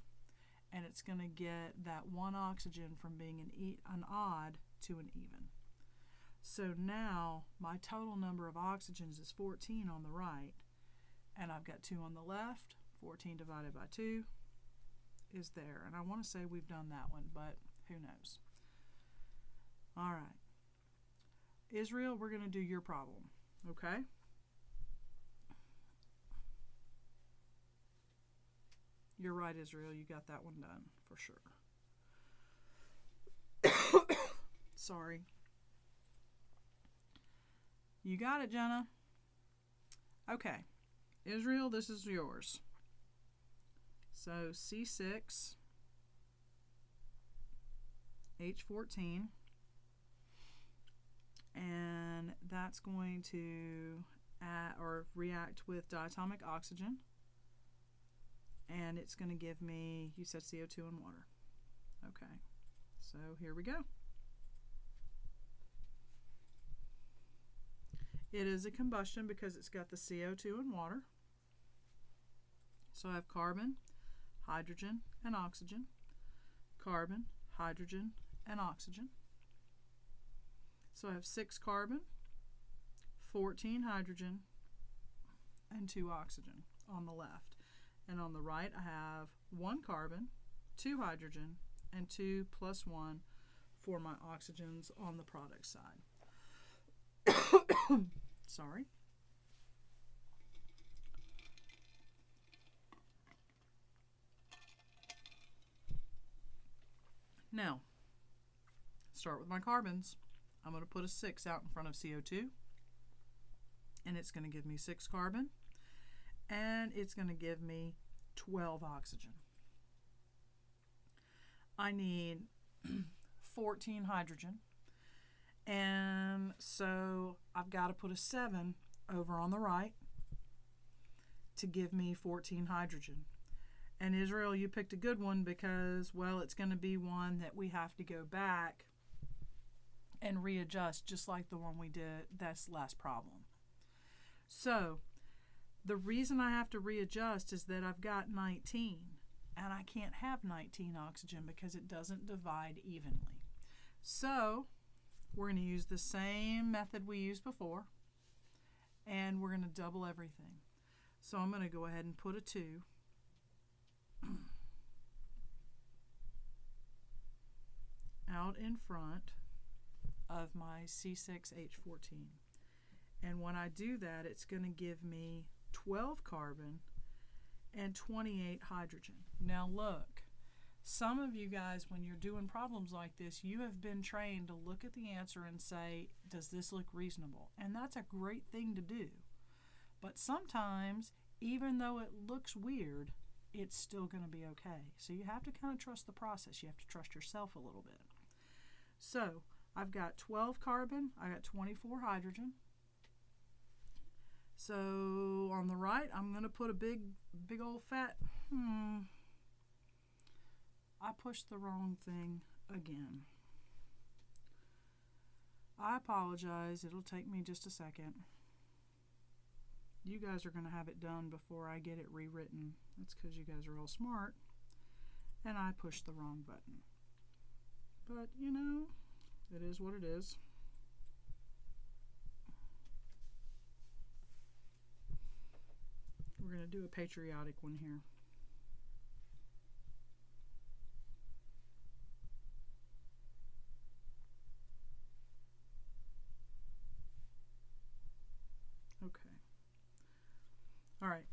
and it's going to get that 1 oxygen from being an odd to an even. So now my total number of oxygens is 14 on the right, and I've got 2 on the left. 14 divided by 2 is there. And I want to say we've done that one, but who knows? All right. Israel, we're going to do your problem, okay? You're right, Israel. You got that one done for sure. Sorry. You got it, Jenna. Okay. Israel, this is yours. So C6, H14, and that's going to react with diatomic oxygen, and it's going to give me, you said CO2 and water. Okay, so here we go. It is a combustion because it's got the CO2 and water. So I have carbon, hydrogen, and oxygen. Carbon, hydrogen, and oxygen. So I have 6 carbon, 14 hydrogen, and 2 oxygen on the left. And on the right I have 1 carbon, 2 hydrogen, and 2 plus 1 for my oxygens on the product side. Sorry. Now, start with my carbons. I'm going to put a 6 out in front of CO2, and it's going to give me 6 carbon, and it's going to give me 12 oxygen. I need 14 hydrogen, and so I've got to put a 7 over on the right to give me 14 hydrogen. And Israel, you picked a good one because, well, it's going to be one that we have to go back and readjust just like the one we did, that's last problem. So the reason I have to readjust is that I've got 19, and I can't have 19 oxygen because it doesn't divide evenly. So we're going to use the same method we used before, and we're going to double everything. So I'm going to go ahead and put a 2. Out in front of my C6H14. And when I do that, it's going to give me 12 carbon and 28 hydrogen. Now look, some of you guys, when you're doing problems like this, you have been trained to look at the answer and say, does this look reasonable? And that's a great thing to do. But sometimes, even though it looks weird, it's still going to be okay. So you have to kind of trust the process. You have to trust yourself a little bit. So I've got 12 carbon, I got 24 hydrogen. So on the right, I'm going to put a big old fat, I pushed the wrong thing again. I apologize, it'll take me just a second. You guys are going to have it done before I get it rewritten. That's because you guys are all smart, and I pushed the wrong button. But, you know, it is what it is. We're going to do a patriotic one here. Okay. All right.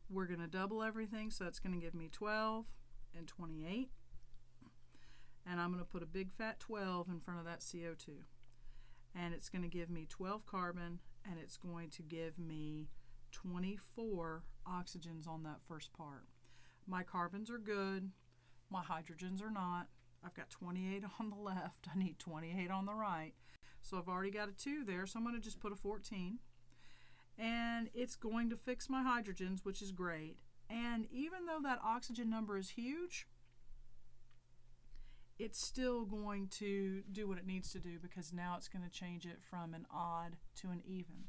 We're going to double everything, so that's going to give me 12 and 28. And I'm going to put a big fat 12 in front of that CO2. And it's going to give me 12 carbon, and it's going to give me 24 oxygens on that first part. My carbons are good. My hydrogens are not. I've got 28 on the left. I need 28 on the right. So I've already got a 2 there, so I'm going to just put a 14. And it's going to fix my hydrogens, which is great. And even though that oxygen number is huge, it's still going to do what it needs to do because now it's going to change it from an odd to an even.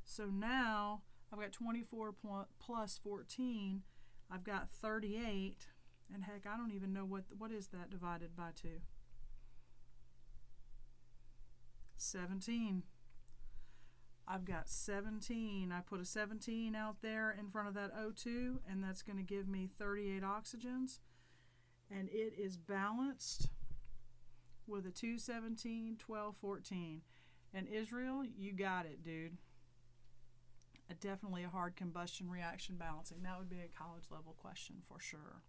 So now I've got 24 plus 14. I've got 38. And heck, I don't even know what is that divided by 2. 17. I've got 17. I put a 17 out there in front of that O2, and that's going to give me 38 oxygens. And it is balanced with a 2, 17, 12, 14. And Israel, you got it, dude. Definitely a hard combustion reaction balancing. That would be a college level question for sure.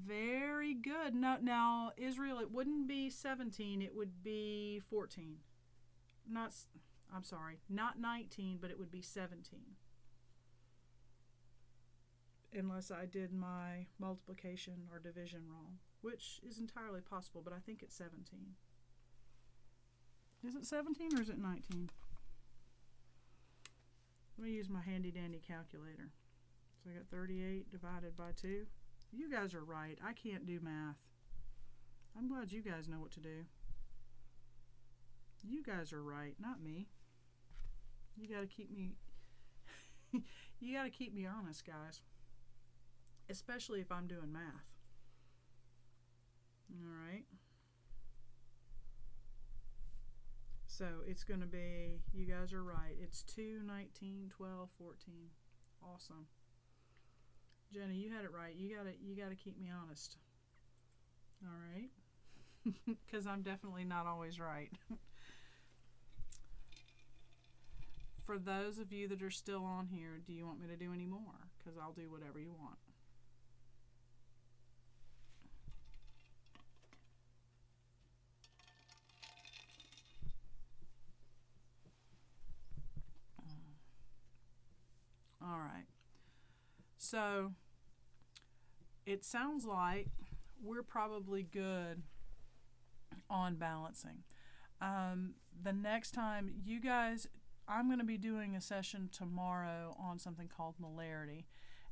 Very good. No, now, Israel, it wouldn't be 17, it would be 14. I'm sorry, not 19, but it would be 17. Unless I did my multiplication or division wrong, which is entirely possible, but I think it's 17. Is it 17 or is it 19? Let me use my handy dandy calculator. So I got 38 divided by 2. You guys are right. I can't do math. I'm glad you guys know what to do. You guys are right, not me. You got to keep me you got to keep me honest, guys. Especially if I'm doing math. All right. So it's going to be, you guys are right. It's 2, 19, 12, 14. Awesome. Jenny, you had it right. You got to keep me honest. All right. Because I'm definitely not always right. For those of you that are still on here, do you want me to do any more? Because I'll do whatever you want. All right. So it sounds like we're probably good on balancing. The next time you guys, I'm going to be doing a session tomorrow on something called molarity,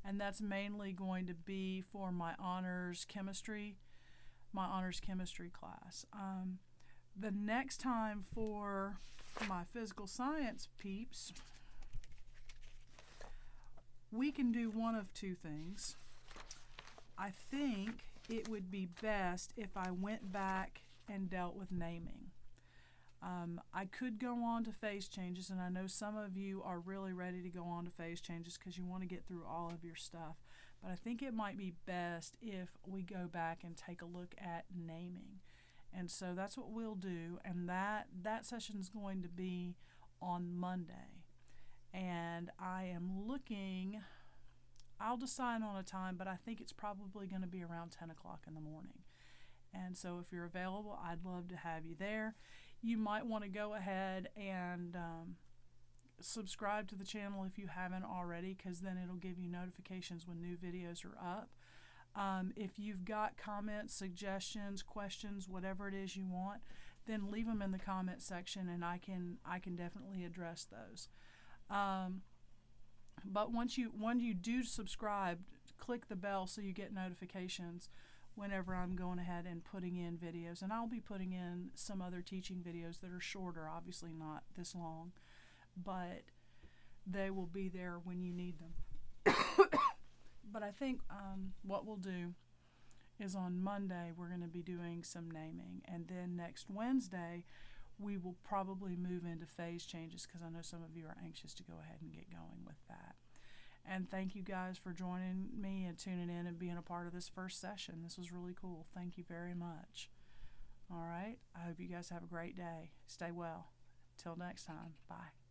and that's mainly going to be for my honors chemistry class. The next time for my physical science peeps, we can do one of two things. I think it would be best if I went back and dealt with naming. I could go on to phase changes, and I know some of you are really ready to go on to phase changes because you want to get through all of your stuff. But I think it might be best if we go back and take a look at naming. And so that's what we'll do, and that session is going to be on Monday. And I am looking, I'll decide on a time, but I think it's probably going to be around 10 o'clock in the morning. And so if you're available, I'd love to have you there. You might want to go ahead and subscribe to the channel if you haven't already, because then it'll give you notifications when new videos are up. If you've got comments, suggestions, questions, whatever it is you want, then leave them in the comment section, and I can definitely address those. But when you do subscribe, click the bell so you get notifications whenever I'm going ahead and putting in videos. And I'll be putting in some other teaching videos that are shorter, obviously not this long, but they will be there when you need them. But I think what we'll do is on Monday we're going to be doing some naming, and then next Wednesday we will probably move into phase changes because I know some of you are anxious to go ahead and get going with that. And thank you guys for joining me and tuning in and being a part of this first session. This was really cool. Thank you very much. All right. I hope you guys have a great day. Stay well. Till next time. Bye.